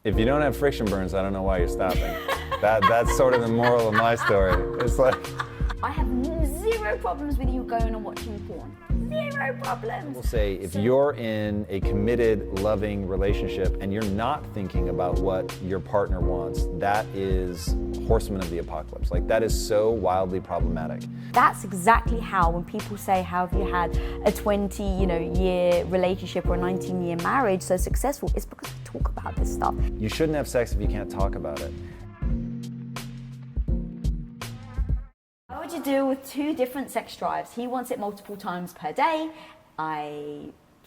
If you don't have friction burns, I don't know why you're stopping. That's sort of the moral of my story. It's like, I have zero problems with you going and watching porn. Zero problems. we'll say if you're in a committed, loving relationship and you're not thinking about what your partner wants, that is horseman of the apocalypse. Like, that is so wildly problematic. That's exactly how, when people say, how have you had a 20-year relationship or a 19-year marriage so successful, it's because we talk about this stuff. You shouldn't have sex if you can't talk about it. How would you deal with two different sex drives? He wants it multiple times per day.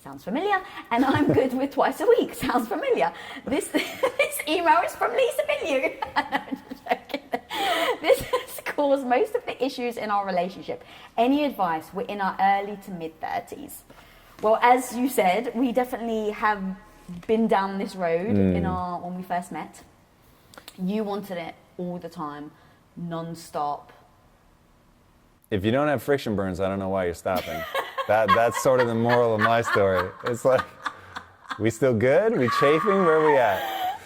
Sounds familiar. And I'm good with twice a week. Sounds familiar. This email is from Lisa Bilyeu. I'm just joking. This has caused most of the issues in our relationship. Any advice? We're in our early to mid-30s. Well, as you said, we definitely have been down this road when we first met. You wanted it all the time, non-stop. If you don't have friction burns, I don't know why you're stopping. That's sort of the moral of my story. It's like, we still good? We chafing? Where are we at?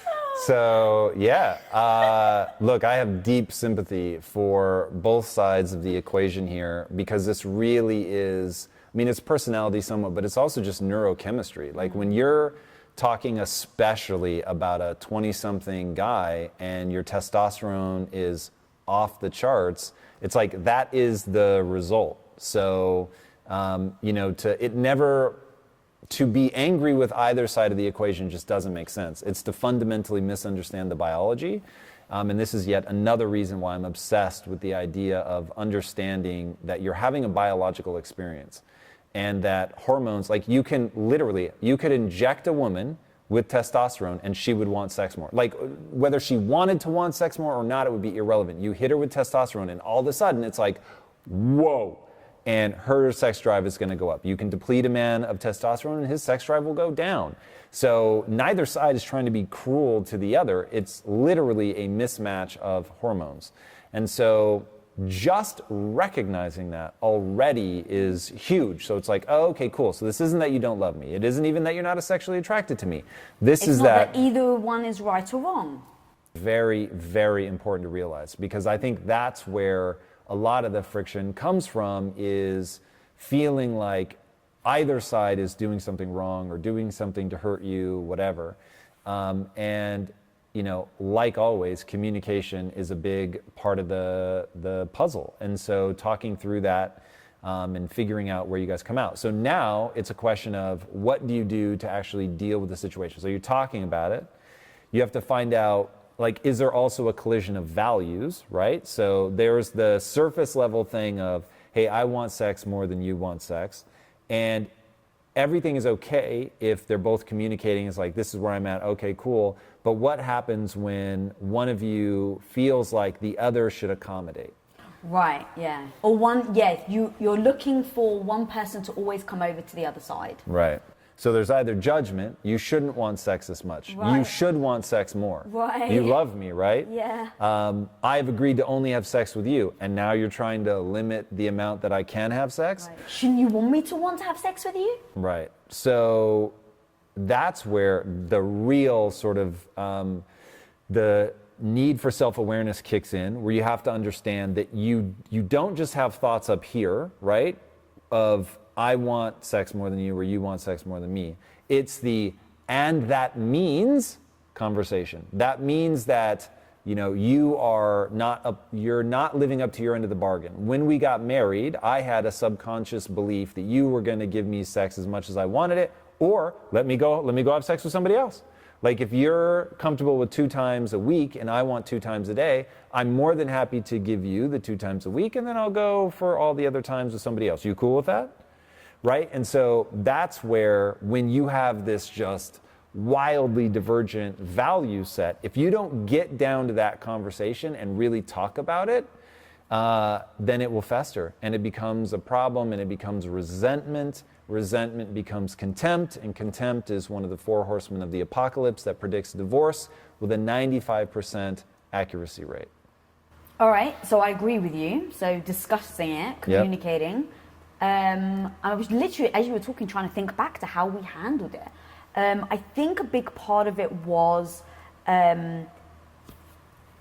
So, yeah. Look, I have deep sympathy for both sides of the equation here, because this really is, I mean, it's personality somewhat, but it's also just neurochemistry. Like, when you're talking especially about a 20-something guy and your testosterone is off the charts, it's like that is the result. So, to be angry with either side of the equation just doesn't make sense. It's to fundamentally misunderstand the biology. And this is yet another reason why I'm obsessed with the idea of understanding that you're having a biological experience and that hormones, like you could inject a woman with testosterone and she would want sex more. Like, whether she wanted to want sex more or not, it would be irrelevant. You hit her with testosterone and all of a sudden it's like, whoa. And her sex drive is going to go up. You can deplete a man of testosterone and his sex drive will go down. So neither side is trying to be cruel to the other. It's literally a mismatch of hormones. And so just recognizing that already is huge. So it's like, oh, okay, cool. So this isn't that you don't love me. It isn't even that you're not sexually attracted to me. It's not that either one is right or wrong. Very, very important to realize, because I think that's where a lot of the friction comes from, is feeling like either side is doing something wrong or doing something to hurt you, whatever. And like always, communication is a big part of the puzzle. And so talking through that and figuring out where you guys come out. So now it's a question of, what do you do to actually deal with the situation? So you're talking about it. You have to find out, like, is there also a collision of values, right? So there's the surface level thing of, hey, I want sex more than you want sex. And everything is okay if they're both communicating. It's like, this is where I'm at, okay, cool. But what happens when one of you feels like the other should accommodate? Right, yeah. Or you're looking for one person to always come over to the other side. Right. So there's either judgment, you shouldn't want sex this much. Right. You should want sex more. Right. You love me, right? Yeah. I've agreed to only have sex with you, and now you're trying to limit the amount that I can have sex? Right. Shouldn't you want me to want to have sex with you? Right. So that's where the real sort of the need for self-awareness kicks in, where you have to understand that you don't just have thoughts up here, right, of I want sex more than you, or you want sex more than me. It's the "and that means" conversation. That means that you're not living up to your end of the bargain. When we got married, I had a subconscious belief that you were going to give me sex as much as I wanted it, or let me go have sex with somebody else. Like, if you're comfortable with 2 times a week and I want 2 times a day, I'm more than happy to give you the 2 times a week, and then I'll go for all the other times with somebody else. You cool with that? Right? And so that's where, when you have this just wildly divergent value set, if you don't get down to that conversation and really talk about it, then it will fester, and it becomes a problem, and it becomes resentment. Resentment becomes contempt, and contempt is one of the 4 horsemen of the apocalypse that predicts divorce with a 95% accuracy rate. All right, so I agree with you. So discussing it, communicating. Yep. I was literally, as you were talking, trying to think back to how we handled it. I think a big part of it was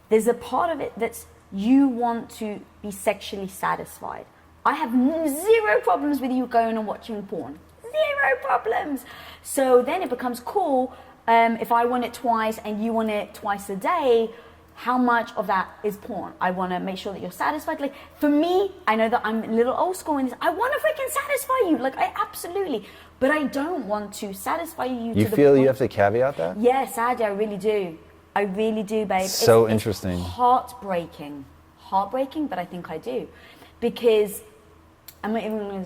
there's a part of it that's you want to be sexually satisfied. I have zero problems with you going and watching porn. Zero problems. So then it becomes cool. If I want it twice and you want it twice a day, how much of that is porn? I want to make sure that you're satisfied. Like for me, I know that I'm a little old school in this. I want to freaking satisfy you. Like I absolutely, but I don't want to satisfy you. You feel you have to caveat that? Yeah, sadly, I really do. I really do, babe. So interesting. It's heartbreaking, but I think I do, because I'm not even gonna,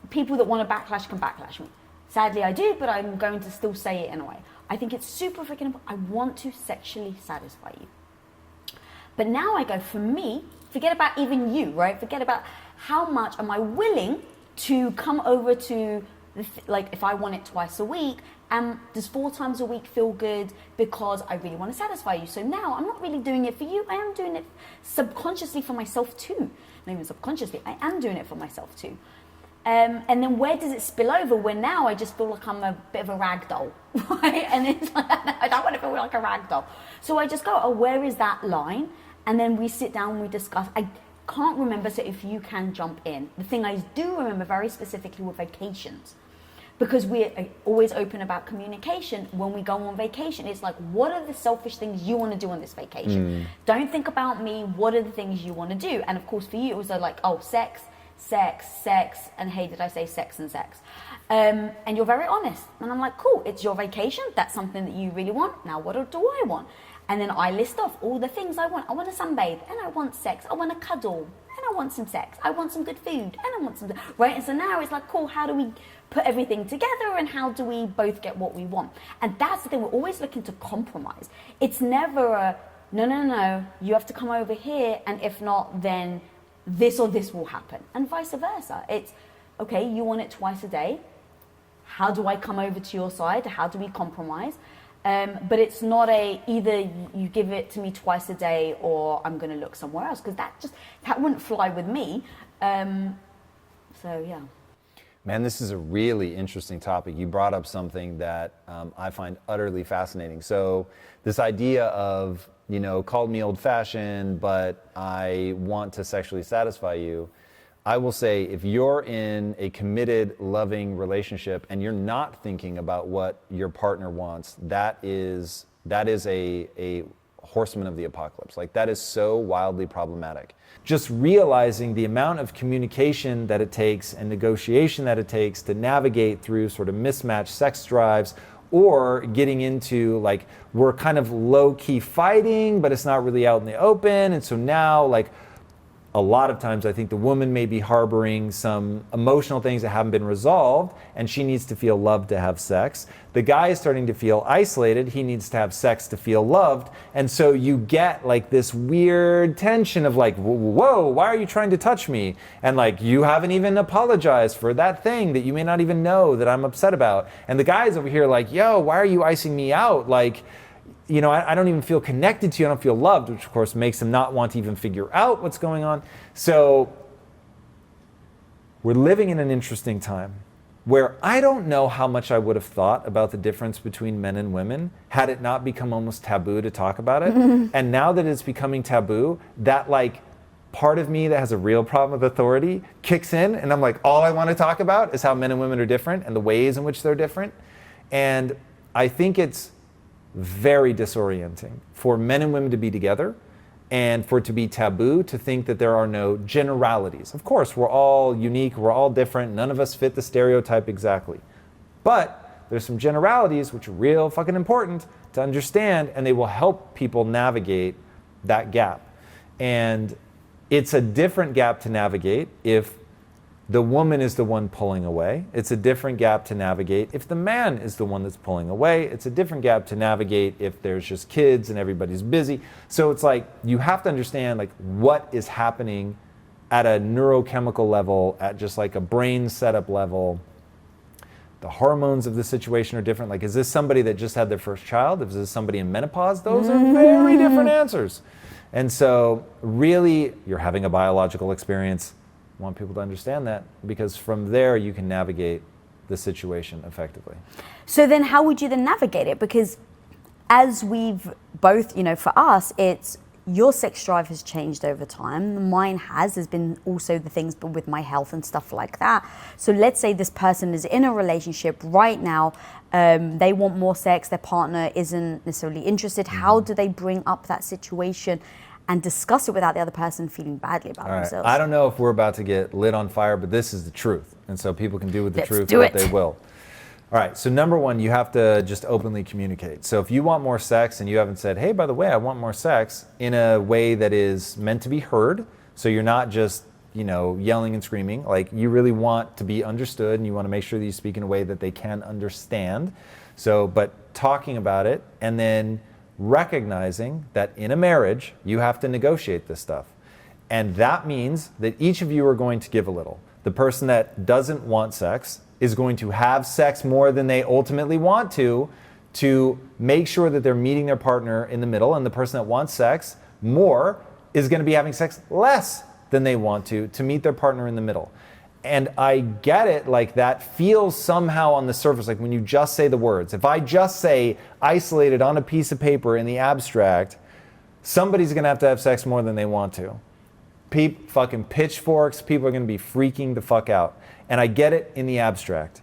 people that want to backlash can backlash me. Sadly, I do, but I'm going to still say it anyway. I think it's super freaking important. I want to sexually satisfy you. But now I go, for me, forget about even you, right? Forget about how much am I willing to come over to, like if I want it twice a week, and does 4 times a week feel good because I really want to satisfy you? So now I'm not really doing it for you. I am doing it subconsciously for myself too. Not even subconsciously, I am doing it for myself too. And then where does it spill over? When now I just feel like I'm a bit of a rag doll, right? And it's like, I don't want to feel like a rag doll. So I just go, oh, where is that line? And then we sit down and we discuss. I can't remember, so if you can jump in. The thing I do remember very specifically were vacations. Because we're always open about communication. When we go on vacation, it's like, what are the selfish things you want to do on this vacation? Don't think about me. What are the things you want to do? And of course, for you, it was like, oh, sex, and hey, did I say sex and sex? And you're very honest. And I'm like, cool, it's your vacation. That's something that you really want. Now, what do I want? And then I list off all the things I want. I want to sunbathe, and I want sex. I want to cuddle, and I want some sex. I want some good food, and I want some, right? And so now it's like, cool, how do we put everything together, and how do we both get what we want? And that's the thing, we're always looking to compromise. It's never a, no, you have to come over here, and if not, then this or this will happen, and vice versa. It's, okay, you want it twice a day. How do I come over to your side? How do we compromise? But it's not a, either you give it to me twice a day or I'm going to look somewhere else, because that wouldn't fly with me. So, yeah. Man, this is a really interesting topic. You brought up something that I find utterly fascinating. So this idea of, called me old-fashioned, but I want to sexually satisfy you. I will say, if you're in a committed, loving relationship and you're not thinking about what your partner wants, that is a horseman of the apocalypse. Like, that is so wildly problematic. Just realizing the amount of communication that it takes and negotiation that it takes to navigate through sort of mismatched sex drives, or getting into, like, we're kind of low-key fighting, but it's not really out in the open. And so now, like, a lot of times I think the woman may be harboring some emotional things that haven't been resolved, and she needs to feel loved to have sex. The guy is starting to feel isolated. He needs to have sex to feel loved. And so you get like this weird tension of like, whoa, why are you trying to touch me? And like, you haven't even apologized for that thing that you may not even know that I'm upset about. And the guy's over here like, yo, why are you icing me out? Like, I don't even feel connected to you. I don't feel loved, which of course makes him not want to even figure out what's going on. So we're living in an interesting time where I don't know how much I would have thought about the difference between men and women had it not become almost taboo to talk about it. And now that it's becoming taboo, that like part of me that has a real problem with authority kicks in, and I'm like, all I want to talk about is how men and women are different and the ways in which they're different. And I think it's very disorienting for men and women to be together, and for it to be taboo to think that there are no generalities. Of course, we're all unique, we're all different, none of us fit the stereotype exactly. But there's some generalities which are real fucking important to understand, and they will help people navigate that gap. And it's a different gap to navigate if the woman is the one pulling away. It's a different gap to navigate if the man is the one that's pulling away. It's a different gap to navigate if there's just kids and everybody's busy. So it's like, you have to understand like what is happening at a neurochemical level, at just like a brain setup level. The hormones of the situation are different. Like, is this somebody that just had their first child? Is this somebody in menopause? Those are very different answers. And so really, you're having a biological experience. I want people to understand that, because from there you can navigate the situation effectively. So then how would you then navigate it? Because as we've both, for us, it's your sex drive has changed over time. Mine has. There's been also the things with my health and stuff like that. So let's say this person is in a relationship right now. They want more sex. Their partner isn't necessarily interested. How do they bring up that situation and discuss it without the other person feeling badly about themselves? I don't know if we're about to get lit on fire, but this is the truth. And so people can do with the Let's truth do what it. they will. All right, so number one, you have to just openly communicate. So if you want more sex and you haven't said, hey, by the way, I want more sex, in a way that is meant to be heard, so you're not just, yelling and screaming, like you really want to be understood and you want to make sure that you speak in a way that they can understand. So, but talking about it and then recognizing that in a marriage, you have to negotiate this stuff. And that means that each of you are going to give a little. The person that doesn't want sex is going to have sex more than they ultimately want to make sure that they're meeting their partner in the middle. And the person that wants sex more is going to be having sex less than they want to meet their partner in the middle. And I get it, like that feels somehow on the surface, like when you just say the words. If I just say isolated on a piece of paper in the abstract, somebody's going to have sex more than they want to. Fucking pitchforks, people are going to be freaking the fuck out. And I get it in the abstract.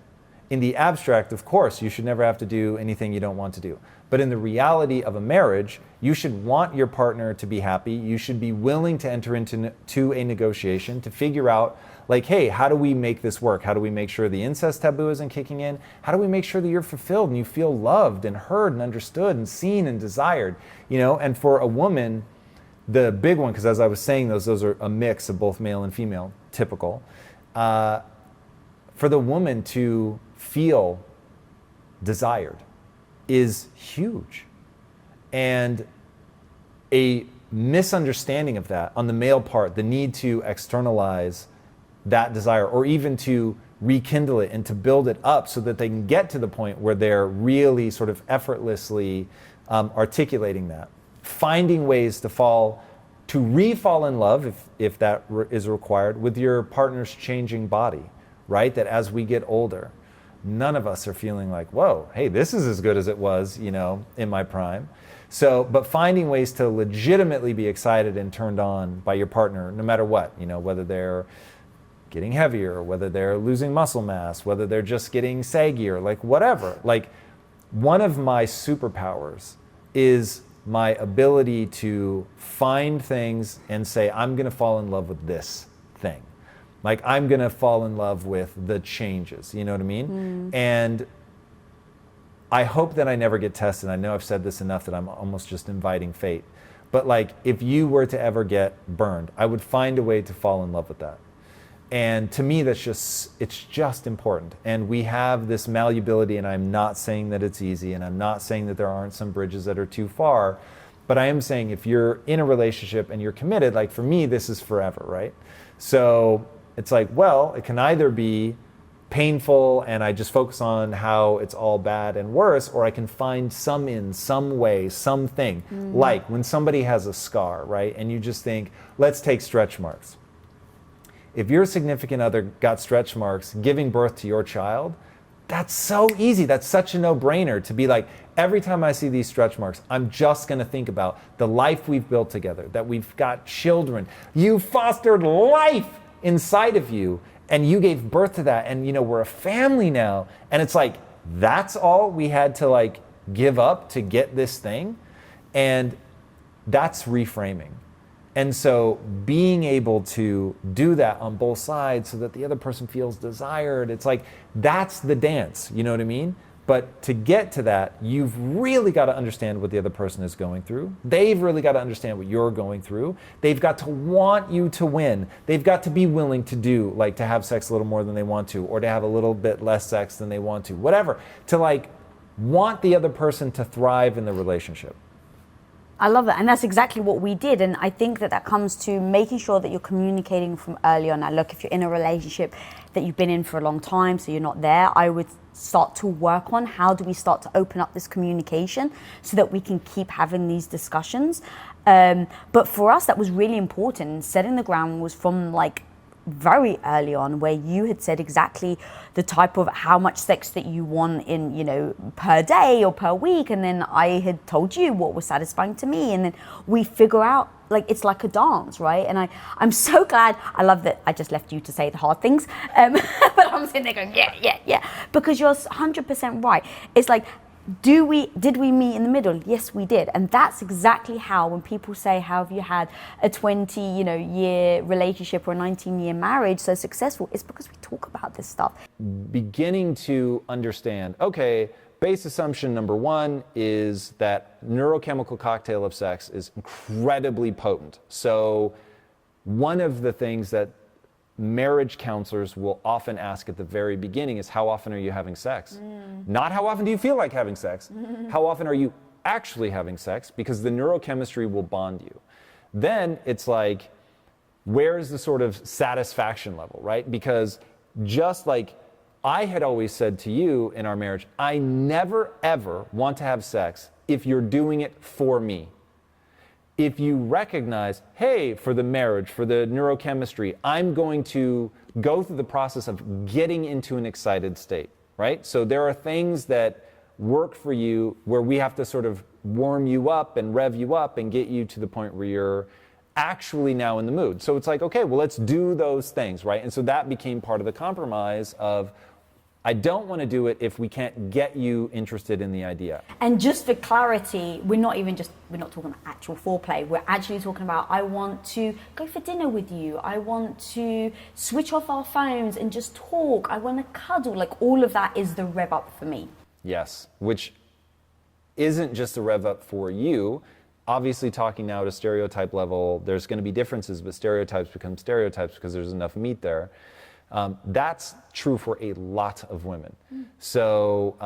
In the abstract, of course, you should never have to do anything you don't want to do. But in the reality of a marriage, you should want your partner to be happy. You should be willing to enter into a negotiation to figure out, like, hey, how do we make this work? How do we make sure the incest taboo isn't kicking in? How do we make sure that you're fulfilled and you feel loved and heard and understood and seen and desired? And for a woman, the big one, because as I was saying, those are a mix of both male and female, typical. For the woman to feel desired is huge. And a misunderstanding of that on the male part, the need to externalize that desire or even to rekindle it and to build it up so that they can get to the point where they're really sort of effortlessly articulating that. Finding ways to re-fall in love, if that is required, with your partner's changing body, right? That as we get older, none of us are feeling like, whoa, hey, this is as good as it was, in my prime. So, but finding ways to legitimately be excited and turned on by your partner, no matter what, whether they're getting heavier, whether they're losing muscle mass, whether they're just getting saggier, like whatever. Like, one of my superpowers is my ability to find things and say, I'm going to fall in love with this thing. Like, I'm going to fall in love with the changes, you know what I mean? And I hope that I never get tested. I know I've said this enough that I'm almost just inviting fate. But like, if you were to ever get burned, I would find a way to fall in love with that. And to me, it's just important. And we have this malleability, and I'm not saying that it's easy, and I'm not saying that there aren't some bridges that are too far, but I am saying if you're in a relationship and you're committed, like for me, this is forever, right? So it's like, well, it can either be painful and I just focus on how it's all bad and worse, or I can find some way, something. Like when somebody has a scar, right? And you just think, let's take stretch marks. If your significant other got stretch marks giving birth to your child, that's so easy. That's such a no-brainer to be like, every time I see these stretch marks, I'm just going to think about the life we've built together, that we've got children. You fostered life inside of you, and you gave birth to that, and we're a family now. And it's like, that's all we had to like give up to get this thing. And that's reframing. And so being able to do that on both sides so that the other person feels desired, it's like, that's the dance, you know what I mean? But to get to that, you've really got to understand what the other person is going through. They've really got to understand what you're going through. They've got to want you to win. They've got to be willing to do, like to have sex a little more than they want to, or to have a little bit less sex than they want to, whatever, to like want the other person to thrive in the relationship. I love that. And that's exactly what we did. And I think that comes to making sure that you're communicating from early on. Now, look, if you're in a relationship that you've been in for a long time, so you're not there, I would start to work on how do we start to open up this communication so that we can keep having these discussions. But for us, that was really important. Setting the ground was from like very early on, where you had said exactly the type of how much sex that you want in, you know, per day or per week, and then I had told you what was satisfying to me, and then we figure out, like, it's like a dance, right? And I'm so glad. I love that I just left you to say the hard things, but I'm sitting there going, yeah, because you're 100% right. It's like, did we meet in the middle? Yes, we did. And that's exactly how, when people say, how have you had a 20-year relationship or a 19-year marriage so successful? It's because we talk about this stuff. Beginning to understand, okay, base assumption number one is that neurochemical cocktail of sex is incredibly potent. So one of the things that marriage counselors will often ask at the very beginning is, how often are you having sex? Not how often do you feel like having sex? How often are you actually having sex? Because the neurochemistry will bond you. Then it's like, where's the sort of satisfaction level, right? Because just like I had always said to you in our marriage, I never ever want to have sex if you're doing it for me. If you recognize, hey, for the marriage, for the neurochemistry, I'm going to go through the process of getting into an excited state, right? So there are things that work for you where we have to sort of warm you up and rev you up and get you to the point where you're actually now in the mood. So it's like, okay, well, let's do those things, right? And so that became part of the compromise of, I don't want to do it if we can't get you interested in the idea. And just for clarity, we're not talking about actual foreplay. We're actually talking about, I want to go for dinner with you. I want to switch off our phones and just talk. I want to cuddle. Like, all of that is the rev up for me. Yes, which isn't just a rev up for you. Obviously, talking now at a stereotype level, there's going to be differences, but stereotypes become stereotypes because there's enough meat there. That's true for a lot of women. So,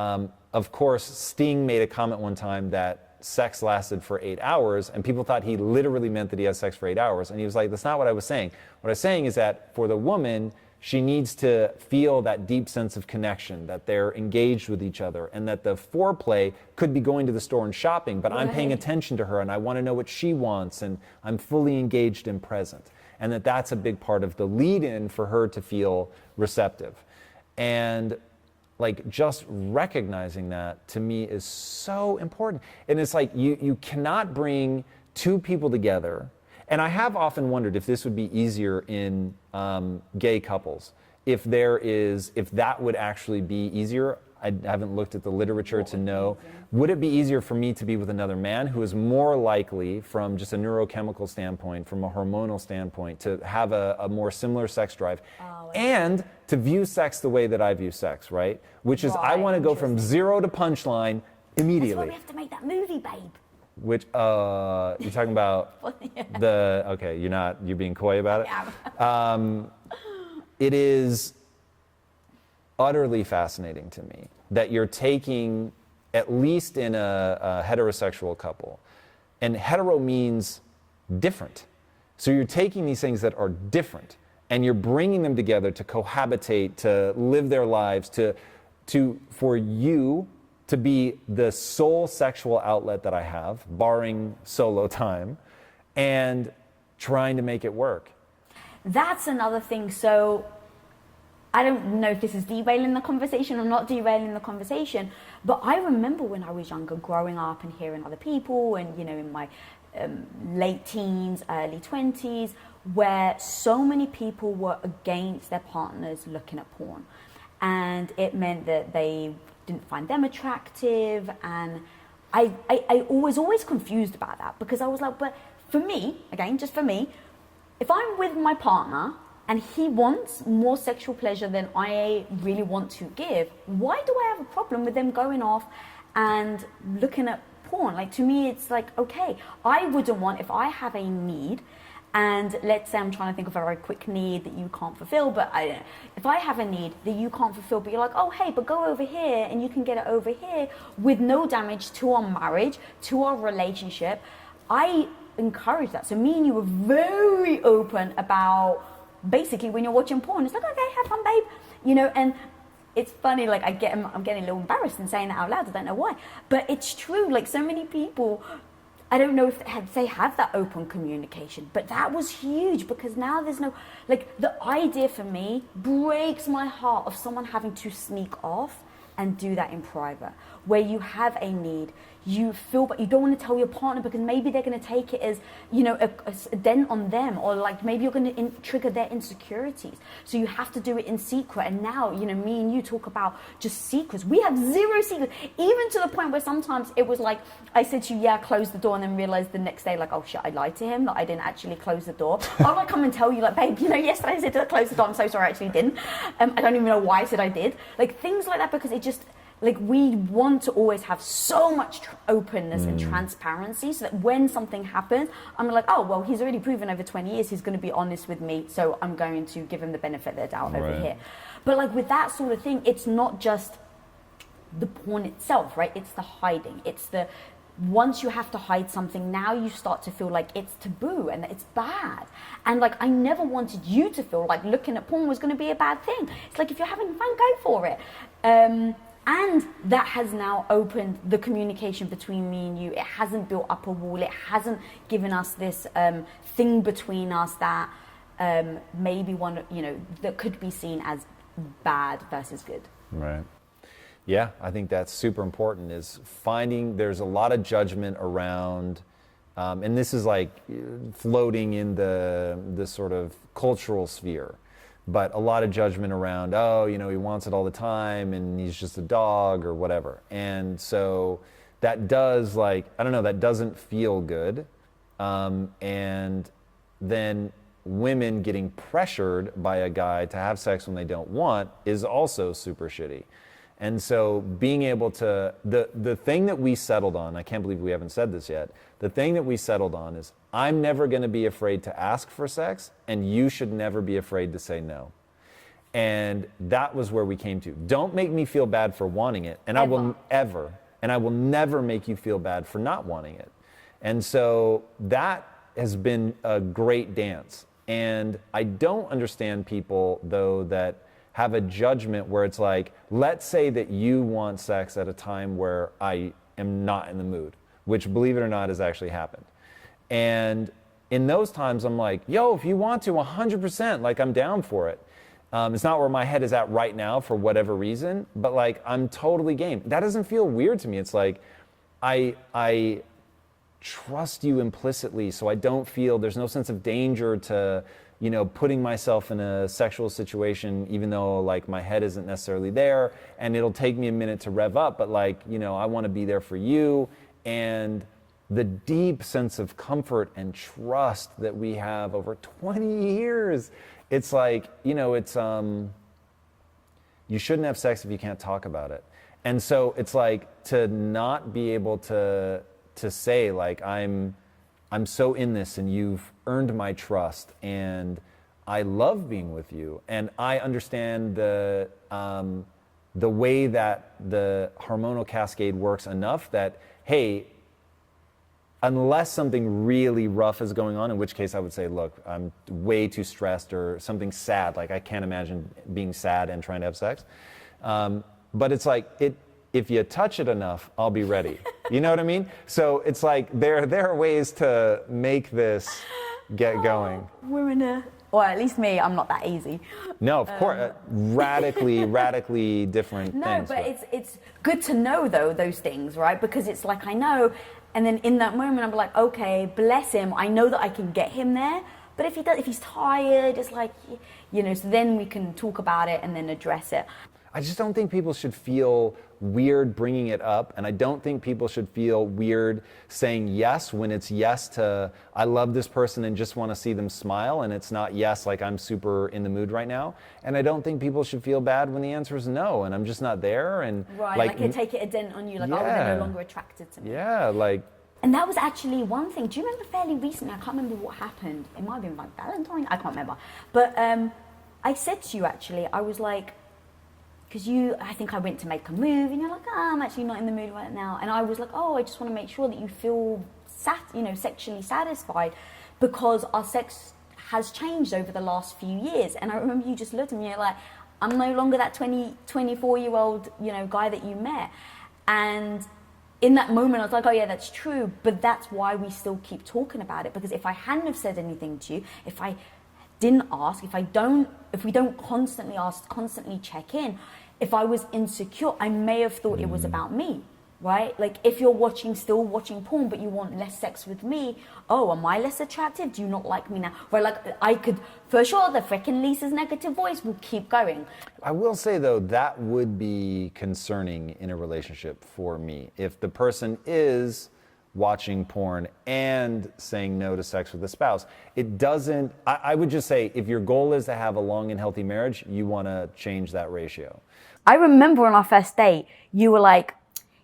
of course, Sting made a comment one time that sex lasted for 8 hours, and people thought he literally meant that he has sex for 8 hours. And he was like, that's not what I was saying. What I was saying is that for the woman, she needs to feel that deep sense of connection, that they're engaged with each other, and that the foreplay could be going to the store and shopping, but I'm paying attention to her, and I want to know what she wants, and I'm fully engaged and present. And that's a big part of the lead-in for her to feel receptive. And like, just recognizing that, to me, is so important. And it's like, you cannot bring two people together. And I have often wondered if this would be easier in gay couples, if that would actually be easier. I haven't looked at the literature to know. Would it be easier for me to be with another man who is more likely, from just a neurochemical standpoint, from a hormonal standpoint, to have a more similar sex drive, and to view sex the way that I view sex, right? Which is, I want to go from zero to punchline immediately. That's why we have to make that movie, babe. Which, you're talking about okay, you're being coy about it? Yeah. It is utterly fascinating to me that you're taking, at least in a heterosexual couple, and hetero means different. So you're taking these things that are different, and you're bringing them together to cohabitate, to live their lives, for you to be the sole sexual outlet that I have, barring solo time, and trying to make it work. That's another thing. So I don't know if this is derailing the conversation or not derailing the conversation, but I remember when I was younger, growing up and hearing other people, and, you know, in my late teens, early 20s, where so many people were against their partners looking at porn. And it meant that they didn't find them attractive. And I was always confused about that, because I was like, but for me, again, just for me, if I'm with my partner and he wants more sexual pleasure than I really want to give, why do I have a problem with them going off and looking at porn? Like, to me, it's like, okay, I wouldn't want, if I have a need, and let's say I'm trying to think of a very quick need that you can't fulfill, but I don't know, if I have a need that you can't fulfill, but you're like, oh, hey, but go over here and you can get it over here with no damage to our marriage, to our relationship, I encourage that. So me and you were very open about, basically, when you're watching porn, it's like, okay, have fun, babe, you know. And it's funny, like, I'm getting a little embarrassed in saying that out loud. I don't know why, but it's true. Like, so many people I don't know if they have that open communication, but that was huge because now there's no, like, the idea for me breaks my heart of someone having to sneak off and do that in private, where you have a need, you feel, but you don't want to tell your partner because maybe they're going to take it as, you know, a dent on them, or like maybe you're going to trigger their insecurities. So you have to do it in secret. And now, you know, me and you talk about just secrets. We have zero secrets, even to the point where sometimes it was like, I said to you, yeah, close the door, and then realized the next day, like, oh shit, I lied to him, that I didn't actually close the door. I'll like come and tell you, like, babe, you know, yesterday I said to close the door, I'm so sorry, I actually didn't. I don't even know why I said I did. Like things like that, because it just, like, we want to always have so much openness and transparency, so that when something happens, I'm like, oh, well, he's already proven over 20 years he's going to be honest with me, so I'm going to give him the benefit of the doubt over here. But like with that sort of thing, it's not just the porn itself, right? It's the hiding. It's the, once you have to hide something, now you start to feel like it's taboo and that it's bad. And like, I never wanted you to feel like looking at porn was going to be a bad thing. It's like, if you're having fun, go for it. And that has now opened the communication between me and you. It hasn't built up a wall. It hasn't given us this thing between us that maybe one, you know, that could be seen as bad versus good. Right. Yeah, I think that's super important, is finding, there's a lot of judgment around, and this is like floating in the sort of cultural sphere. But a lot of judgment around, oh, you know, he wants it all the time and he's just a dog or whatever. And so that does, like, I don't know, that doesn't feel good. And then women getting pressured by a guy to have sex when they don't want is also super shitty. And so being able to, the thing that we settled on, I can't believe we haven't said this yet, the thing that we settled on is, I'm never going to be afraid to ask for sex, and you should never be afraid to say no. And that was where we came to. Don't make me feel bad for wanting it, and I will never make you feel bad for not wanting it. And so that has been a great dance. And I don't understand people, though, that have a judgment where it's like, let's say that you want sex at a time where I am not in the mood, which, believe it or not, has actually happened. And in those times, I'm like, yo, if you want to, 100%, like, I'm down for it. It's not where my head is at right now for whatever reason, but like, I'm totally game. That doesn't feel weird to me. It's like, I trust you implicitly, so I don't feel, there's no sense of danger to, you know, putting myself in a sexual situation, even though like my head isn't necessarily there, and it'll take me a minute to rev up, but like, you know, I want to be there for you. And the deep sense of comfort and trust that we have over 20 years, it's like, you know, it's, you shouldn't have sex if you can't talk about it. And so it's like, to not be able to say like, I'm so in this and you've earned my trust and I love being with you. And I understand the way that the hormonal cascade works enough that, hey, unless something really rough is going on, in which case I would say, look, I'm way too stressed, or something sad, like I can't imagine being sad and trying to have sex. But it's like, if you touch it enough, I'll be ready. You know what I mean? So it's like, there are ways to make this get going. We're in a, or at least me, I'm not that easy. No, of course, radically different things. No, but it's good to know, though, those things, right? Because it's like, I know, and then in that moment, I'm like, okay, bless him. I know that I can get him there. But if he's tired, it's like, you know, so then we can talk about it and then address it. I just don't think people should feel weird bringing it up, and I don't think people should feel weird saying yes when it's yes to, I love this person and just want to see them smile, and it's not yes like I'm super in the mood right now. And I don't think people should feel bad when the answer is no and I'm just not there. And right, like it take it a dent on you, like, oh, they're no longer attracted to me. Yeah, like. And that was actually one thing. Do you remember fairly recently, I can't remember what happened. It might have been like Valentine, I can't remember. But I said to you, actually, I was like, because I think I went to make a move, and you're like, oh, I'm actually not in the mood right now. And I was like, oh, I just want to make sure that you feel sexually satisfied, because our sex has changed over the last few years. And I remember you just looked at me like, I'm no longer that 24-year-old, you know, guy that you met. And in that moment, I was like, oh yeah, that's true. But that's why we still keep talking about it. Because if I hadn't have said anything to you, if I didn't ask, if we don't constantly ask, constantly check in, if I was insecure, I may have thought it was about me, right? Like if you're still watching porn, but you want less sex with me, oh, am I less attractive? Do you not like me now? Right, like I could, for sure, the freaking Lisa's negative voice will keep going. I will say though, that would be concerning in a relationship for me. If the person is watching porn and saying no to sex with a spouse, it doesn't, I would just say if your goal is to have a long and healthy marriage, you want to change that ratio. I remember on our first date, you were like,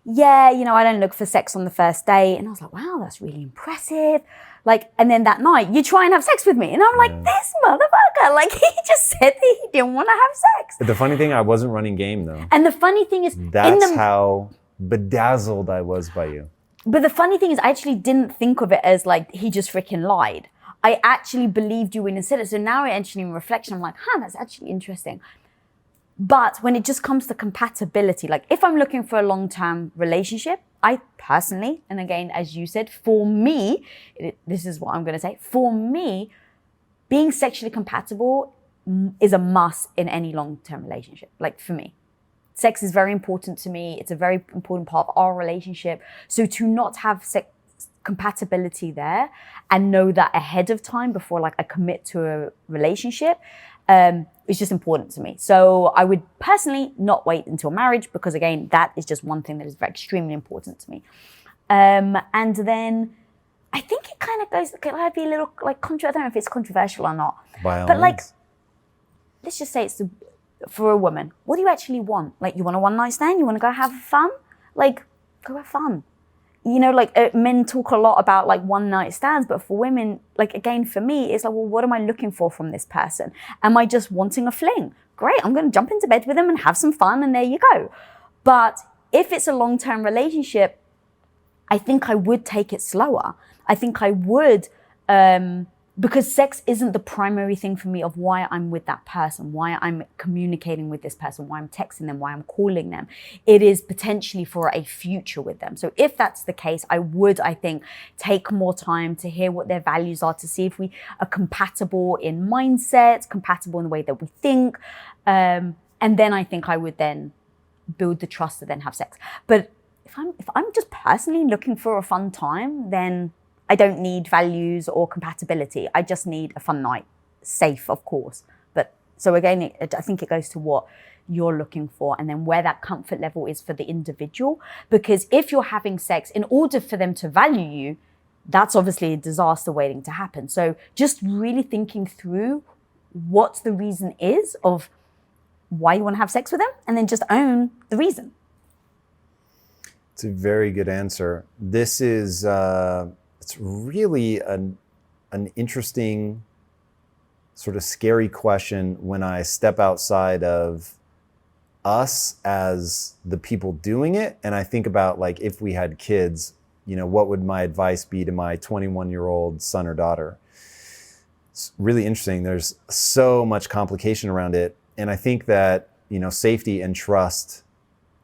yeah, I don't look for sex on the first date. And I was like, wow, that's really impressive. Like, and then that night you try and have sex with me. And I'm like, this motherfucker, like he just said that he didn't want to have sex. But the funny thing, I wasn't running game though. And the funny thing is, that's how bedazzled I was by you. But the funny thing is, I actually didn't think of it as like, he just freaking lied. I actually believed you when you said it. So now actually in reflection, I'm like, that's actually interesting. But when it just comes to compatibility, like if I'm looking for a long-term relationship, I personally, and again, as you said, for me, this is what I'm going to say, for me, being sexually compatible is a must in any long-term relationship, like for me. Sex is very important to me. It's a very important part of our relationship. So to not have sex compatibility there and know that ahead of time before like I commit to a relationship, is just important to me. So I would personally not wait until marriage because again, that is just one thing that is very extremely important to me. And then I think it kind of goes, I'd be a little like I don't know if it's controversial or not, but like, let's just say it's for a woman, what do you actually want? Like you want a one night stand? You want to go have fun? Like go have fun. Like men talk a lot about like one night stands, but for women, like again, for me, it's like, well, what am I looking for from this person? Am I just wanting a fling? Great, I'm going to jump into bed with them and have some fun and there you go. But if it's a long-term relationship, I think I would take it slower. I think I would, because sex isn't the primary thing for me of why I'm with that person, why I'm communicating with this person, why I'm texting them, why I'm calling them. It is potentially for a future with them. So if that's the case, I would, I think, take more time to hear what their values are, to see if we are compatible in mindsets, compatible in the way that we think. And then I think I would then build the trust to then have sex. But if I'm just personally looking for a fun time, then I don't need values or compatibility. I just need a fun night. Safe, of course. But so again, I think it goes to what you're looking for and then where that comfort level is for the individual. Because if you're having sex, in order for them to value you, that's obviously a disaster waiting to happen. So just really thinking through what the reason is of why you want to have sex with them and then just own the reason. It's a very good answer. This is... it's really an interesting, sort of scary question when I step outside of us as the people doing it. And I think about like, if we had kids, what would my advice be to my 21-year-old son or daughter? It's really interesting. There's so much complication around it. And I think that, safety and trust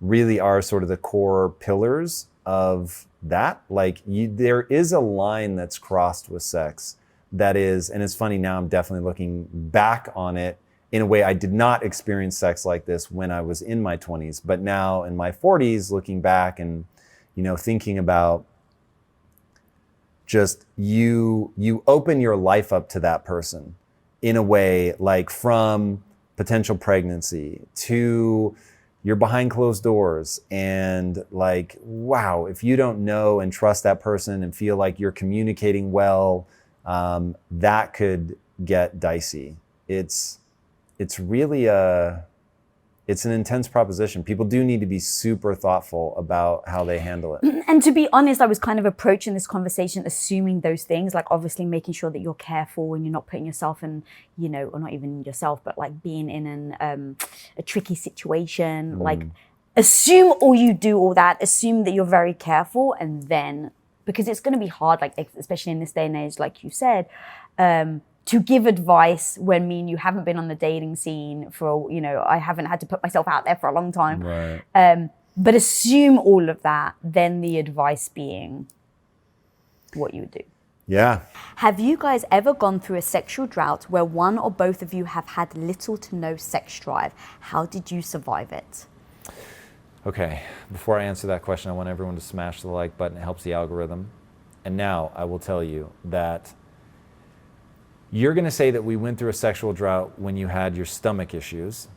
really are sort of the core pillars of that. Like there is a line that's crossed with sex that is, and it's funny now, I'm definitely looking back on it in a way I did not experience sex like this when I was in my 20s, but now in my 40s, looking back and, thinking about just you open your life up to that person in a way, like from potential pregnancy to you're behind closed doors and like, wow, if you don't know and trust that person and feel like you're communicating well, that could get dicey. It's really it's an intense proposition. People do need to be super thoughtful about how they handle it. And to be honest, I was kind of approaching this conversation assuming those things, like obviously making sure that you're careful and you're not putting yourself in, or not even yourself, but like being in a tricky situation. Like assume all you do all that, assume that you're very careful, and then, because it's going to be hard, like especially in this day and age, like you said, to give advice when me and you haven't been on the dating scene for, I haven't had to put myself out there for a long time. Right. But assume all of that, then the advice being what you would do. Yeah. Have you guys ever gone through a sexual drought where one or both of you have had little to no sex drive? How did you survive it? Okay, before I answer that question, I want everyone to smash the like button. It helps the algorithm. And now I will tell you that you're going to say that we went through a sexual drought when you had your stomach issues.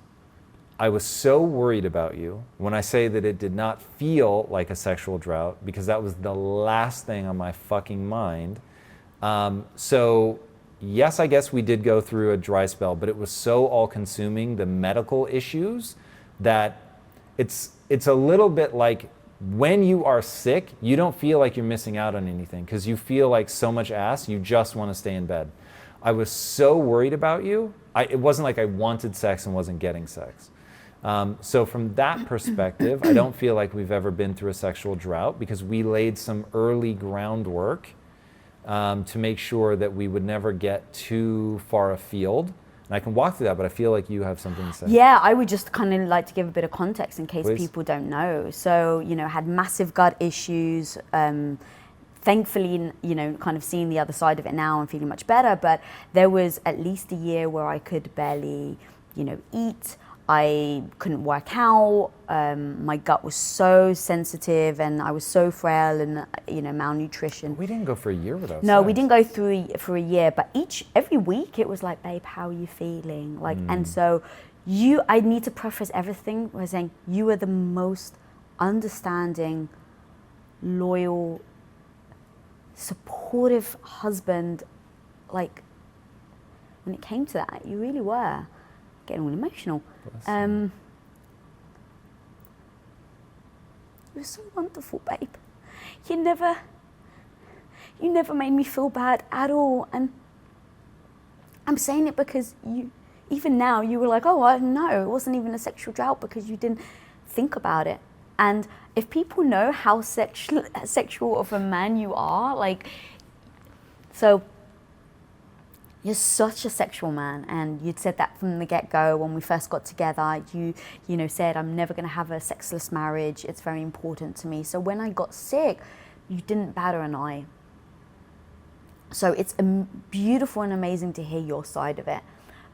I was so worried about you when I say that it did not feel like a sexual drought, because that was the last thing on my fucking mind. So yes, I guess we did go through a dry spell, but it was so all-consuming, the medical issues, that it's a little bit like when you are sick, you don't feel like you're missing out on anything because you feel like so much ass, you just want to stay in bed. I was so worried about you. It wasn't like I wanted sex and wasn't getting sex. So from that perspective, I don't feel like we've ever been through a sexual drought because we laid some early groundwork to make sure that we would never get too far afield. And I can walk through that, but I feel like you have something to say. Yeah, I would just kind of like to give a bit of context in case Please. people don't know. So, had massive gut issues. Thankfully, kind of seeing the other side of it now and feeling much better. But there was at least a year where I could barely, eat. I couldn't work out. My gut was so sensitive, and I was so frail, and malnutrition. We didn't go for a year without No, sex. we didn't go through for a year, but every week it was like, babe, how are you feeling? And so I need to preface everything by saying you are the most understanding, loyal, supportive husband. Like, when it came to that, you really were. Getting all emotional. You were so wonderful, babe. You never made me feel bad at all. And I'm saying it because even now, you were like, oh, I know, it wasn't even a sexual drought because you didn't think about it. And if people know how sexual of a man you are, so you're such a sexual man, and you'd said that from the get-go when we first got together. You said, I'm never going to have a sexless marriage. It's very important to me. So when I got sick, you didn't batter an eye. So it's beautiful and amazing to hear your side of it.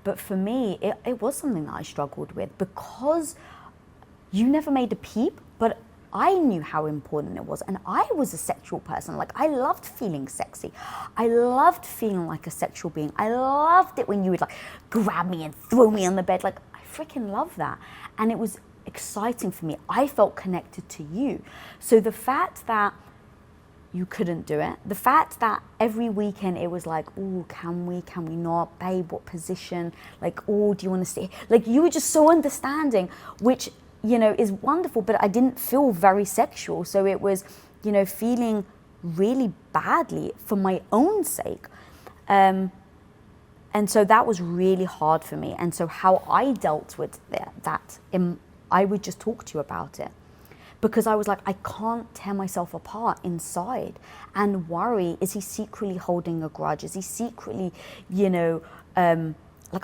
But for me, it was something that I struggled with because you never made a peep, but I knew how important it was, and I was a sexual person. Like, I loved feeling sexy. I loved feeling like a sexual being. I loved it when you would grab me and throw me on the bed. Like, I freaking love that. And it was exciting for me. I felt connected to you. So the fact that you couldn't do it, the fact that every weekend it was like, oh, can we not? Babe, what position? Oh, do you want to stay? You were just so understanding, which is wonderful, but I didn't feel very sexual. So it was, feeling really badly for my own sake. And so that was really hard for me. And so how I dealt with that, I would just talk to you about it. Because I was like, I can't tear myself apart inside and worry, is he secretly holding a grudge? Is he secretly,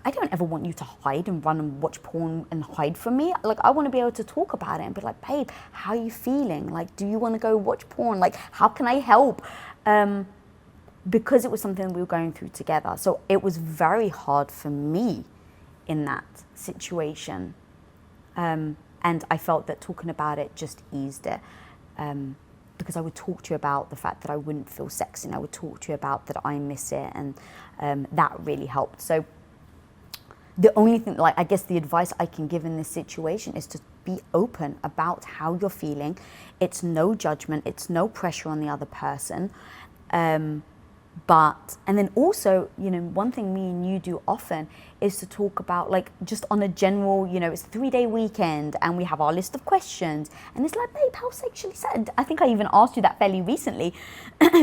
I don't ever want you to hide and run and watch porn and hide from me. I want to be able to talk about it and be like, babe, how are you feeling? Do you want to go watch porn? How can I help? Because it was something we were going through together. So it was very hard for me in that situation. And I felt that talking about it just eased it. Because I would talk to you about the fact that I wouldn't feel sexy, and I would talk to you about that I miss it, and that really helped. So the only thing, I guess the advice I can give in this situation is to be open about how you're feeling. It's no judgment, it's no pressure on the other person. And then also, one thing me and you do often is to talk about just on a general, it's a 3-day weekend and we have our list of questions, and it's like, babe, how sexually sad? I think I even asked you that fairly recently,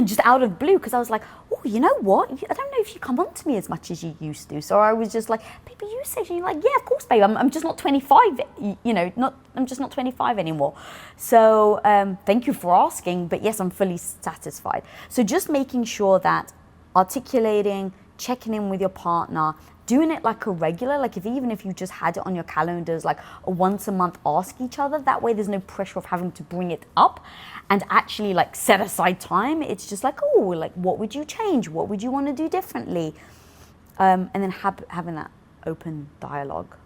just out of the blue, because I was like, oh, you know what? I don't know if you come on to me as much as you used to. So I was just like, babe, are you sexually? You're like, yeah, of course, babe. I'm just not 25, I'm just not 25 anymore. So thank you for asking, but yes, I'm fully satisfied. So just making sure that articulating, checking in with your partner, doing it like a regular, like even if you just had it on your calendars, like a once a month ask each other, that way there's no pressure of having to bring it up and actually like set aside time. It's just like, oh, like what would you change? What would you want to do differently? And then having that open dialogue.